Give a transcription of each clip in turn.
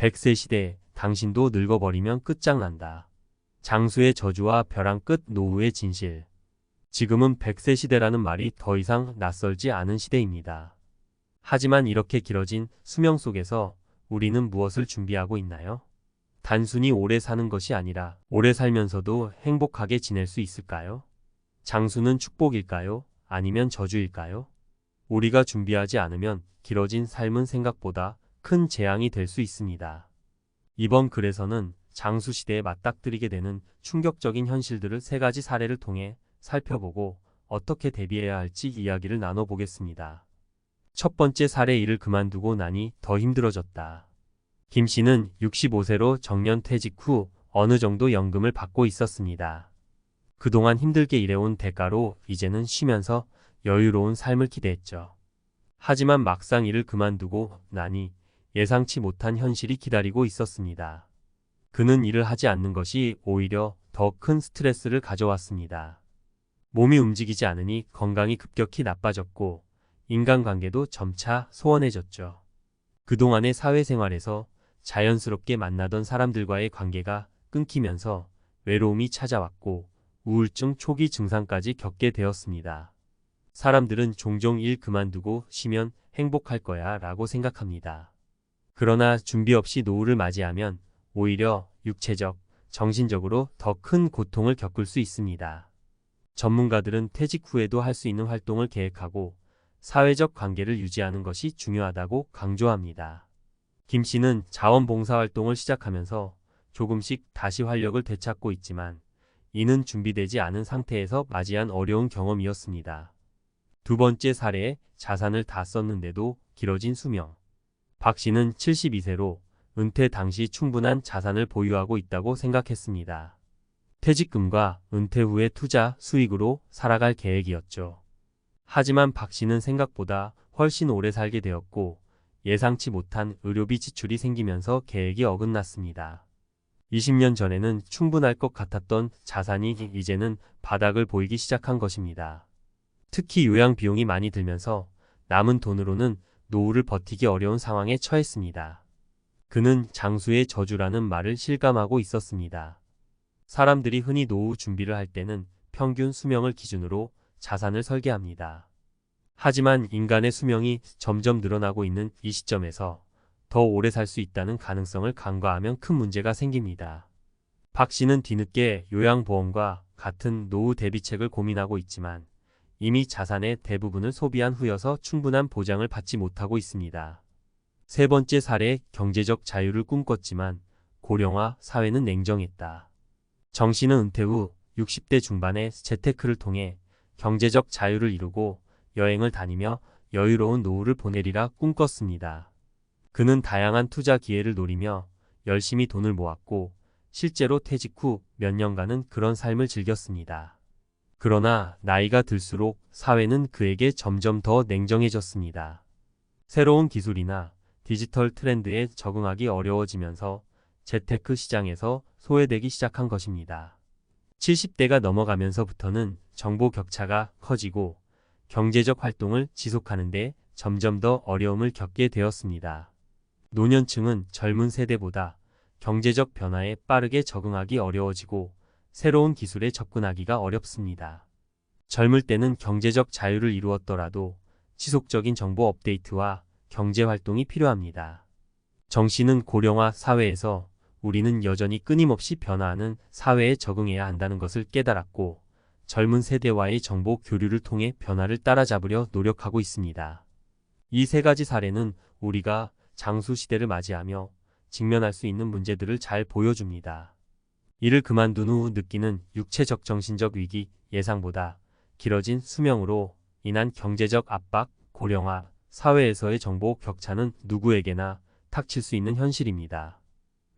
100세 시대, 당신도 늙어버리면 끝장난다. 장수의 저주와 벼랑 끝 노후의 진실. 지금은 100세 시대라는 말이 더 이상 낯설지 않은 시대입니다. 하지만 이렇게 길어진 수명 속에서 우리는 무엇을 준비하고 있나요? 단순히 오래 사는 것이 아니라 오래 살면서도 행복하게 지낼 수 있을까요? 장수는 축복일까요? 아니면 저주일까요? 우리가 준비하지 않으면 길어진 삶은 생각보다 큰 재앙이 될 수 있습니다. 이번 글에서는 장수 시대에 맞닥뜨리게 되는 충격적인 현실들을 3가지 사례를 통해 살펴보고 어떻게 대비해야 할지 이야기를 나눠보겠습니다. 첫 번째 사례, 일을 그만두고 나니 더 힘들어졌다. 김 씨는 65세로 정년 퇴직 후 어느 정도 연금을 받고 있었습니다. 그동안 힘들게 일해온 대가로 이제는 쉬면서 여유로운 삶을 기대했죠. 하지만 막상 일을 그만두고 나니 예상치 못한 현실이 기다리고 있었습니다. 그는 일을 하지 않는 것이 오히려 더 큰 스트레스를 가져왔습니다. 몸이 움직이지 않으니 건강이 급격히 나빠졌고 인간관계도 점차 소원해졌죠. 그동안의 사회생활에서 자연스럽게 만나던 사람들과의 관계가 끊기면서 외로움이 찾아왔고 우울증 초기 증상까지 겪게 되었습니다. 사람들은 종종 일 그만두고 쉬면 행복할 거야 라고 생각합니다. 그러나 준비 없이 노후를 맞이하면 오히려 육체적, 정신적으로 더 큰 고통을 겪을 수 있습니다. 전문가들은 퇴직 후에도 할 수 있는 활동을 계획하고 사회적 관계를 유지하는 것이 중요하다고 강조합니다. 김 씨는 자원봉사활동을 시작하면서 조금씩 다시 활력을 되찾고 있지만 이는 준비되지 않은 상태에서 맞이한 어려운 경험이었습니다. 두 번째 사례에 자산을 다 썼는데도 길어진 수명. 박 씨는 72세로 은퇴 당시 충분한 자산을 보유하고 있다고 생각했습니다. 퇴직금과 은퇴 후의 투자 수익으로 살아갈 계획이었죠. 하지만 박 씨는 생각보다 훨씬 오래 살게 되었고 예상치 못한 의료비 지출이 생기면서 계획이 어긋났습니다. 20년 전에는 충분할 것 같았던 자산이 이제는 바닥을 보이기 시작한 것입니다. 특히 요양 비용이 많이 들면서 남은 돈으로는 노후를 버티기 어려운 상황에 처했습니다. 그는 장수의 저주라는 말을 실감하고 있었습니다. 사람들이 흔히 노후 준비를 할 때는 평균 수명을 기준으로 자산을 설계합니다. 하지만 인간의 수명이 점점 늘어나고 있는 이 시점에서 더 오래 살 수 있다는 가능성을 간과하면 큰 문제가 생깁니다. 박 씨는 뒤늦게 요양보험과 같은 노후 대비책을 고민하고 있지만 이미 자산의 대부분을 소비한 후여서 충분한 보장을 받지 못하고 있습니다. 세 번째 사례, 경제적 자유를 꿈꿨지만 고령화 사회는 냉정했다. 정 씨는 은퇴 후 60대 중반에 재테크를 통해 경제적 자유를 이루고 여행을 다니며 여유로운 노후를 보내리라 꿈꿨습니다. 그는 다양한 투자 기회를 노리며 열심히 돈을 모았고 실제로 퇴직 후 몇 년간은 그런 삶을 즐겼습니다. 그러나 나이가 들수록 사회는 그에게 점점 더 냉정해졌습니다. 새로운 기술이나 디지털 트렌드에 적응하기 어려워지면서 재테크 시장에서 소외되기 시작한 것입니다. 70대가 넘어가면서부터는 정보 격차가 커지고 경제적 활동을 지속하는 데 점점 더 어려움을 겪게 되었습니다. 노년층은 젊은 세대보다 경제적 변화에 빠르게 적응하기 어려워지고 새로운 기술에 접근하기가 어렵습니다. 젊을 때는 경제적 자유를 이루었더라도 지속적인 정보 업데이트와 경제 활동이 필요합니다. 정 씨는 고령화 사회에서 우리는 여전히 끊임없이 변화하는 사회에 적응해야 한다는 것을 깨달았고 젊은 세대와의 정보 교류를 통해 변화를 따라잡으려 노력하고 있습니다. 이 3가지 사례는 우리가 장수 시대를 맞이하며 직면할 수 있는 문제들을 잘 보여줍니다. 일을 그만둔 후 느끼는 육체적 정신적 위기, 예상보다 길어진 수명으로 인한 경제적 압박, 고령화, 사회에서의 정보 격차는 누구에게나 닥칠 수 있는 현실입니다.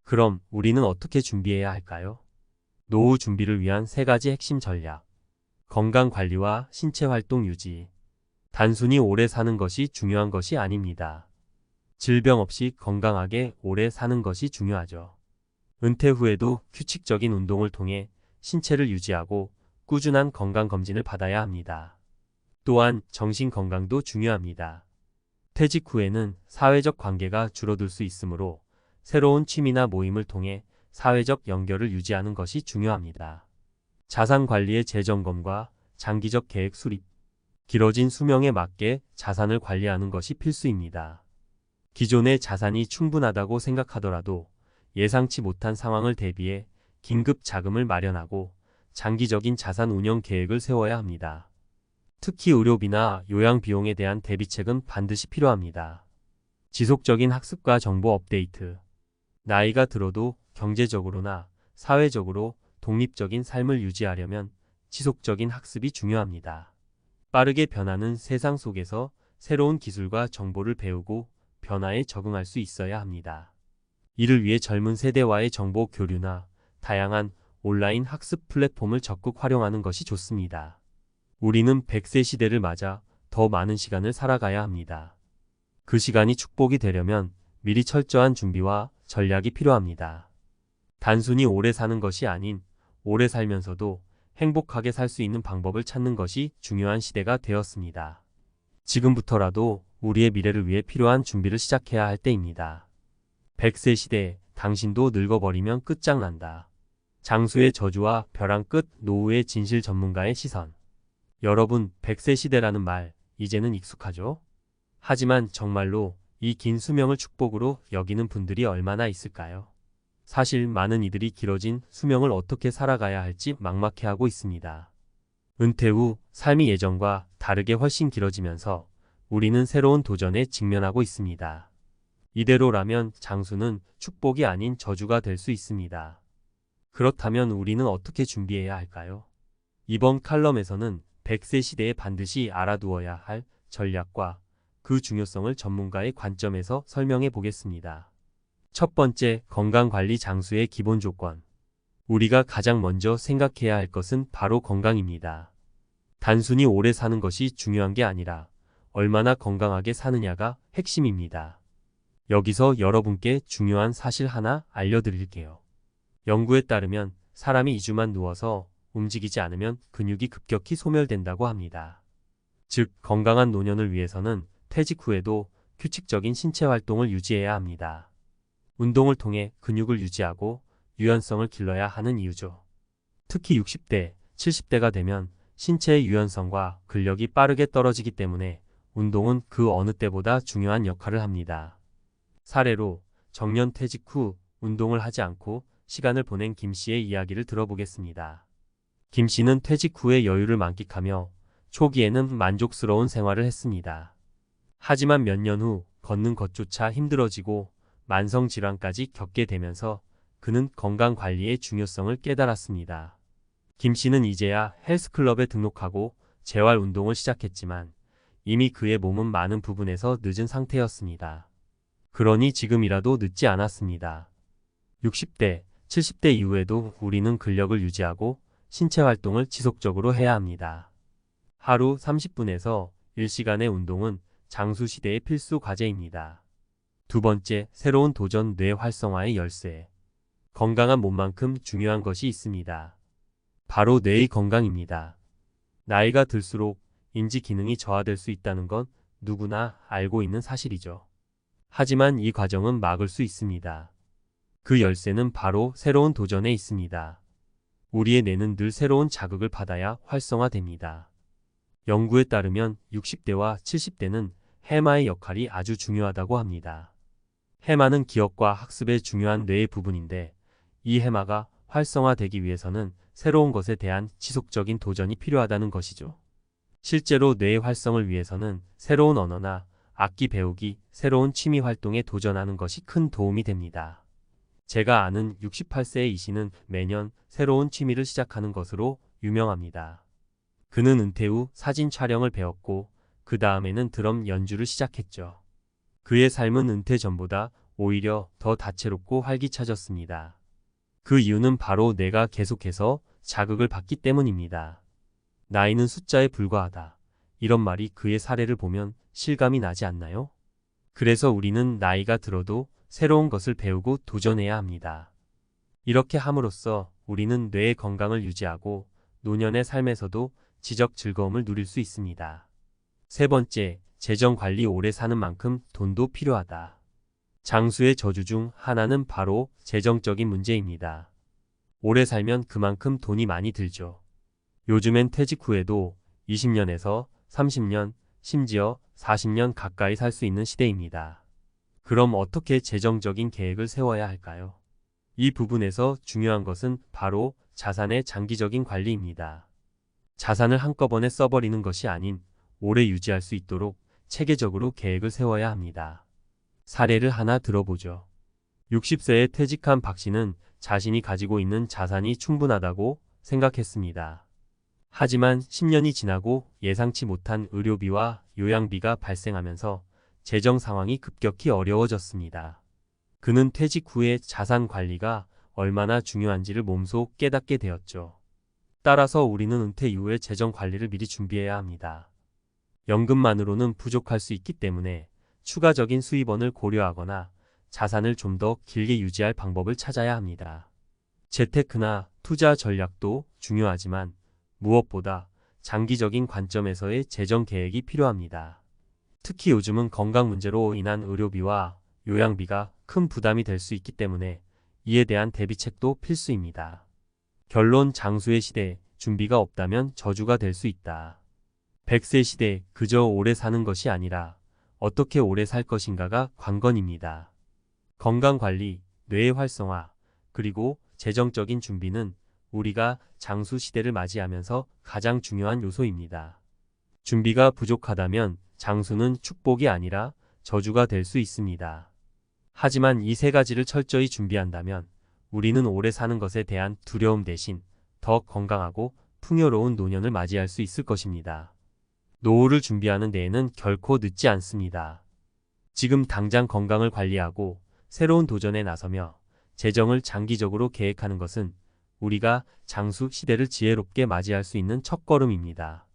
그럼 우리는 어떻게 준비해야 할까요? 노후 준비를 위한 3가지 핵심 전략. 건강관리와 신체활동 유지. 단순히 오래 사는 것이 중요한 것이 아닙니다. 질병 없이 건강하게 오래 사는 것이 중요하죠. 은퇴 후에도 규칙적인 운동을 통해 신체를 유지하고 꾸준한 건강검진을 받아야 합니다. 또한 정신건강도 중요합니다. 퇴직 후에는 사회적 관계가 줄어들 수 있으므로 새로운 취미나 모임을 통해 사회적 연결을 유지하는 것이 중요합니다. 자산 관리의 재점검과 장기적 계획 수립, 길어진 수명에 맞게 자산을 관리하는 것이 필수입니다. 기존의 자산이 충분하다고 생각하더라도 예상치 못한 상황을 대비해 긴급 자금을 마련하고 장기적인 자산 운영 계획을 세워야 합니다. 특히 의료비나 요양 비용에 대한 대비책은 반드시 필요합니다. 지속적인 학습과 정보 업데이트. 나이가 들어도 경제적으로나 사회적으로 독립적인 삶을 유지하려면 지속적인 학습이 중요합니다. 빠르게 변하는 세상 속에서 새로운 기술과 정보를 배우고 변화에 적응할 수 있어야 합니다. 이를 위해 젊은 세대와의 정보 교류나 다양한 온라인 학습 플랫폼을 적극 활용하는 것이 좋습니다. 우리는 100세 시대를 맞아 더 많은 시간을 살아가야 합니다. 그 시간이 축복이 되려면 미리 철저한 준비와 전략이 필요합니다. 단순히 오래 사는 것이 아닌 오래 살면서도 행복하게 살 수 있는 방법을 찾는 것이 중요한 시대가 되었습니다. 지금부터라도 우리의 미래를 위해 필요한 준비를 시작해야 할 때입니다. 100세 시대, 당신도 늙어버리면 끝장난다. 장수의 저주와 벼랑 끝 노후의 진실 전문가의 시선. 여러분, 100세 시대라는 말, 이제는 익숙하죠? 하지만 정말로 이 긴 수명을 축복으로 여기는 분들이 얼마나 있을까요? 사실 많은 이들이 길어진 수명을 어떻게 살아가야 할지 막막해하고 있습니다. 은퇴 후 삶이 예전과 다르게 훨씬 길어지면서 우리는 새로운 도전에 직면하고 있습니다. 이대로라면 장수는 축복이 아닌 저주가 될 수 있습니다. 그렇다면 우리는 어떻게 준비해야 할까요? 이번 칼럼에서는 100세 시대에 반드시 알아두어야 할 전략과 그 중요성을 전문가의 관점에서 설명해 보겠습니다. 첫 번째, 건강관리 장수의 기본 조건. 우리가 가장 먼저 생각해야 할 것은 바로 건강입니다. 단순히 오래 사는 것이 중요한 게 아니라 얼마나 건강하게 사느냐가 핵심입니다. 여기서 여러분께 중요한 사실 하나 알려드릴게요. 연구에 따르면 사람이 2주만 누워서 움직이지 않으면 근육이 급격히 소멸된다고 합니다. 즉, 건강한 노년을 위해서는 퇴직 후에도 규칙적인 신체 활동을 유지해야 합니다. 운동을 통해 근육을 유지하고 유연성을 길러야 하는 이유죠. 특히 60대, 70대가 되면 신체의 유연성과 근력이 빠르게 떨어지기 때문에 운동은 그 어느 때보다 중요한 역할을 합니다. 사례로 정년 퇴직 후 운동을 하지 않고 시간을 보낸 김 씨의 이야기를 들어보겠습니다. 김 씨는 퇴직 후에 여유를 만끽하며 초기에는 만족스러운 생활을 했습니다. 하지만 몇 년 후 걷는 것조차 힘들어지고 만성질환까지 겪게 되면서 그는 건강관리의 중요성을 깨달았습니다. 김 씨는 이제야 헬스클럽에 등록하고 재활 운동을 시작했지만 이미 그의 몸은 많은 부분에서 늦은 상태였습니다. 그러니 지금이라도 늦지 않았습니다. 60대, 70대 이후에도 우리는 근력을 유지하고 신체 활동을 지속적으로 해야 합니다. 하루 30분에서 1시간의 운동은 장수 시대의 필수 과제입니다. 두 번째, 새로운 도전 뇌 활성화의 열쇠. 건강한 몸만큼 중요한 것이 있습니다. 바로 뇌의 건강입니다. 나이가 들수록 인지 기능이 저하될 수 있다는 건 누구나 알고 있는 사실이죠. 하지만 이 과정은 막을 수 있습니다. 그 열쇠는 바로 새로운 도전에 있습니다. 우리의 뇌는 늘 새로운 자극을 받아야 활성화됩니다. 연구에 따르면 60대와 70대는 해마의 역할이 아주 중요하다고 합니다. 해마는 기억과 학습에 중요한 뇌의 부분인데 이 해마가 활성화되기 위해서는 새로운 것에 대한 지속적인 도전이 필요하다는 것이죠. 실제로 뇌의 활성을 위해서는 새로운 언어나 악기 배우기, 새로운 취미 활동에 도전하는 것이 큰 도움이 됩니다. 제가 아는 68세의 이씨는 매년 새로운 취미를 시작하는 것으로 유명합니다. 그는 은퇴 후 사진 촬영을 배웠고 그 다음에는 드럼 연주를 시작했죠. 그의 삶은 은퇴 전보다 오히려 더 다채롭고 활기차졌습니다. 그 이유는 바로 뇌가 계속해서 자극을 받기 때문입니다. 나이는 숫자에 불과하다. 이런 말이 그의 사례를 보면 실감이 나지 않나요? 그래서 우리는 나이가 들어도 새로운 것을 배우고 도전해야 합니다. 이렇게 함으로써 우리는 뇌의 건강을 유지하고 노년의 삶에서도 지적 즐거움을 누릴 수 있습니다. 세 번째, 재정 관리. 오래 사는 만큼 돈도 필요하다. 장수의 저주 중 하나는 바로 재정적인 문제입니다. 오래 살면 그만큼 돈이 많이 들죠. 요즘엔 퇴직 후에도 20년에서 30년, 심지어 40년 가까이 살 수 있는 시대입니다. 그럼 어떻게 재정적인 계획을 세워야 할까요? 이 부분에서 중요한 것은 바로 자산의 장기적인 관리입니다. 자산을 한꺼번에 써버리는 것이 아닌 오래 유지할 수 있도록 체계적으로 계획을 세워야 합니다. 사례를 하나 들어보죠. 60세에 퇴직한 박 씨는 자신이 가지고 있는 자산이 충분하다고 생각했습니다. 하지만 10년이 지나고 예상치 못한 의료비와 요양비가 발생하면서 재정 상황이 급격히 어려워졌습니다. 그는 퇴직 후에 자산 관리가 얼마나 중요한지를 몸소 깨닫게 되었죠. 따라서 우리는 은퇴 이후에 재정 관리를 미리 준비해야 합니다. 연금만으로는 부족할 수 있기 때문에 추가적인 수입원을 고려하거나 자산을 좀 더 길게 유지할 방법을 찾아야 합니다. 재테크나 투자 전략도 중요하지만 무엇보다 장기적인 관점에서의 재정 계획이 필요합니다. 특히 요즘은 건강 문제로 인한 의료비와 요양비가 큰 부담이 될 수 있기 때문에 이에 대한 대비책도 필수입니다. 결론 장수의 시대, 준비가 없다면 저주가 될 수 있다. 100세 시대, 그저 오래 사는 것이 아니라 어떻게 오래 살 것인가가 관건입니다. 건강관리, 뇌의 활성화, 그리고 재정적인 준비는 우리가 장수 시대를 맞이하면서 가장 중요한 요소입니다. 준비가 부족하다면 장수는 축복이 아니라 저주가 될 수 있습니다. 하지만 이 세 가지를 철저히 준비한다면 우리는 오래 사는 것에 대한 두려움 대신 더 건강하고 풍요로운 노년을 맞이할 수 있을 것입니다. 노후를 준비하는 데에는 결코 늦지 않습니다. 지금 당장 건강을 관리하고 새로운 도전에 나서며 재정을 장기적으로 계획하는 것은 우리가 장수 시대를 지혜롭게 맞이할 수 있는 첫걸음입니다.